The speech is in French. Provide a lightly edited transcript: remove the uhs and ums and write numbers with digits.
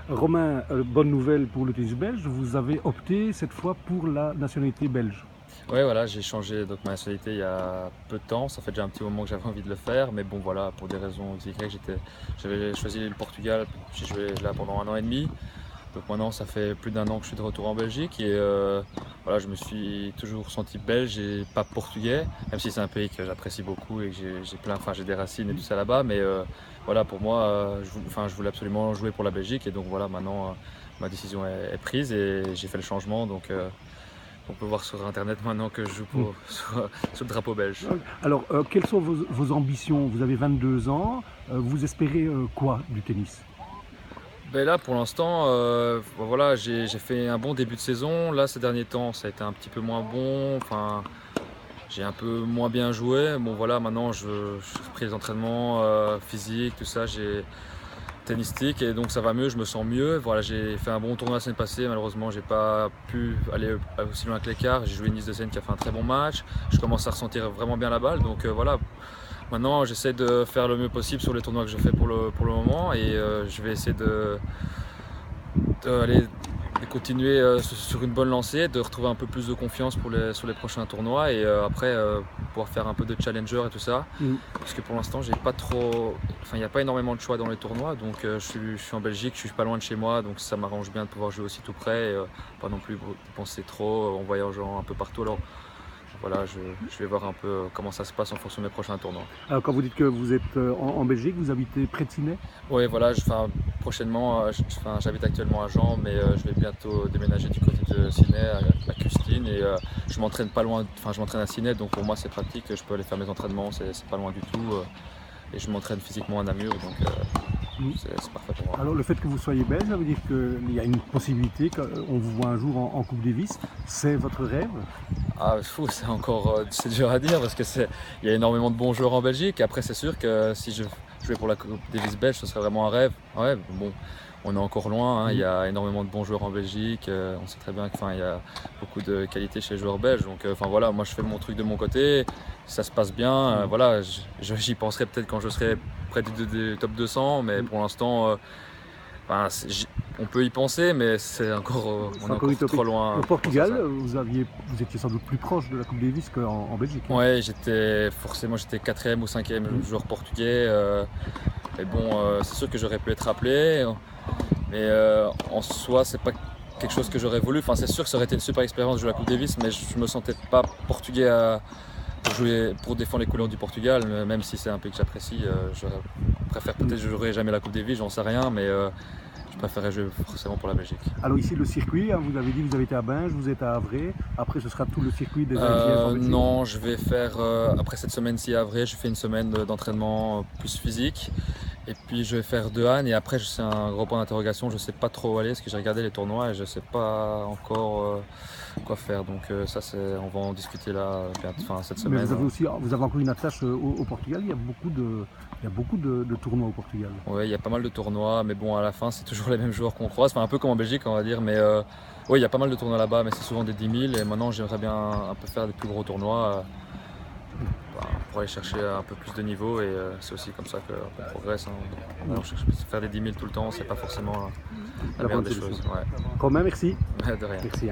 Romain, bonne nouvelle pour le tennis belge, vous avez opté cette fois pour la nationalité belge. Ouais, voilà, j'ai changé donc ma nationalité il y a peu de temps. Ça fait déjà un petit moment que j'avais envie de le faire, mais bon, voilà, pour des raisons X, Y, j'avais choisi le Portugal. J'ai joué là pendant 1 an et demi. Donc maintenant, ça fait plus d'1 an que je suis de retour en Belgique et voilà, je me suis toujours senti belge et pas portugais, même si c'est un pays que j'apprécie beaucoup et que j'ai des racines et tout ça là-bas. Mais voilà, pour moi, je voulais absolument jouer pour la Belgique et donc voilà, maintenant ma décision est prise et j'ai fait le changement. Donc on peut voir sur internet maintenant que je joue Mm. sur le drapeau belge. Alors, quelles sont vos ambitions? Vous avez 22 ans, vous espérez quoi du tennis? Ben là, pour l'instant, voilà, j'ai fait un bon début de saison. Là, ces derniers temps, ça a été un petit peu moins bon. Enfin, j'ai un peu moins bien joué. Bon, voilà, maintenant, je repris les entraînements physiques, tout ça. J'ai tennistique et donc ça va mieux. Je me sens mieux. Voilà, j'ai fait un bon tournoi la semaine passée. Malheureusement, j'ai pas pu aller aussi loin que l'écart. J'ai joué Nice de Seine qui a fait un très bon match. Je commence à ressentir vraiment bien la balle. Donc voilà. Maintenant, j'essaie de faire le mieux possible sur les tournois que je fais pour le moment et je vais essayer aller de continuer sur une bonne lancée, de retrouver un peu plus de confiance sur les prochains tournois et après pouvoir faire un peu de challenger et tout ça. Mm. Parce que pour l'instant, j'ai pas trop, enfin, il n'y a pas énormément de choix dans les tournois. Donc je suis en Belgique, je suis pas loin de chez moi, donc ça m'arrange bien de pouvoir jouer aussi tout près et pas non plus dépenser trop en voyageant un peu partout. Alors voilà, je vais voir un peu comment ça se passe en fonction des prochains tournois. Alors, quand vous dites que vous êtes en Belgique, vous habitez près de Sydney? Oui, voilà, prochainement, j'habite actuellement à Jean, mais je vais bientôt déménager du côté de Sydney, à Custine, et je m'entraîne pas loin, enfin je m'entraîne à Sydney, donc pour moi c'est pratique, je peux aller faire mes entraînements, c'est pas loin du tout, et je m'entraîne physiquement à Namur, donc Mm. c'est parfait pour moi. Alors, le fait que vous soyez belge, ça veut dire qu'il y a une possibilité qu'on vous voit un jour en Coupe Davis. C'est votre rêve? Ah, fou, c'est encore c'est dur à dire parce que il y a énormément de bons joueurs en Belgique. Après, c'est sûr que si je jouais pour la Coupe Davis belge, ce serait vraiment un rêve. Ouais, bon, on est encore loin, hein. Il Mm. y a énormément de bons joueurs en Belgique. On sait très bien qu'il y a beaucoup de qualité chez les joueurs belges. Donc, enfin voilà, moi je fais mon truc de mon côté. Si ça se passe bien, Mm. voilà, j'y penserai peut-être quand je serai près du top 200. Mais Mm. pour l'instant, enfin, on peut y penser, mais on C'est est encore encore trop utopique. Au loin pour faire Portugal, ça. vous étiez sans doute plus proche de la Coupe Davis qu'en Belgique, hein. Ouais, j'étais quatrième ou cinquième Mm. joueur portugais. Mais bon, c'est sûr que j'aurais pu être appelé. Mais en soi, c'est pas quelque chose que j'aurais voulu. Enfin, c'est sûr que ça aurait été une super expérience de jouer à la Coupe Davis, mais je me sentais pas portugais pour défendre les couleurs du Portugal. Même si c'est un pays que j'apprécie, je préfère peut-être que je jouerai jamais la Coupe Davis, j'en sais rien, mais je préférerais jouer forcément pour la Belgique. Alors ici, le circuit, hein, vous avez dit, vous avez été à Binge, vous êtes à Havre. Après, ce sera tout le circuit des ITF en Belgique. Non, je vais faire, après cette semaine-ci à Havre, je fais une semaine d'entraînement plus physique. Et puis je vais faire De Han et après c'est un gros point d'interrogation, je sais pas trop où aller parce que j'ai regardé les tournois et je sais pas encore quoi faire. Donc on va en discuter là enfin, cette Mais semaine. vous avez encore une attache au Portugal. Il y a beaucoup de tournois au Portugal. Ouais, il y a pas mal de tournois, mais bon à la fin c'est toujours les mêmes joueurs qu'on croise, enfin un peu comme en Belgique on va dire, mais ouais il y a pas mal de tournois là-bas, mais c'est souvent des 10 000 et maintenant j'aimerais bien un peu faire des plus gros tournois. Pour aller chercher un peu plus de niveau et c'est aussi comme ça qu'on progresse, hein. On cherche faire des 10 000 tout le temps, c'est pas forcément la La meilleure bonne des solution. choses. Ouais. Romain, merci. De rien. Merci.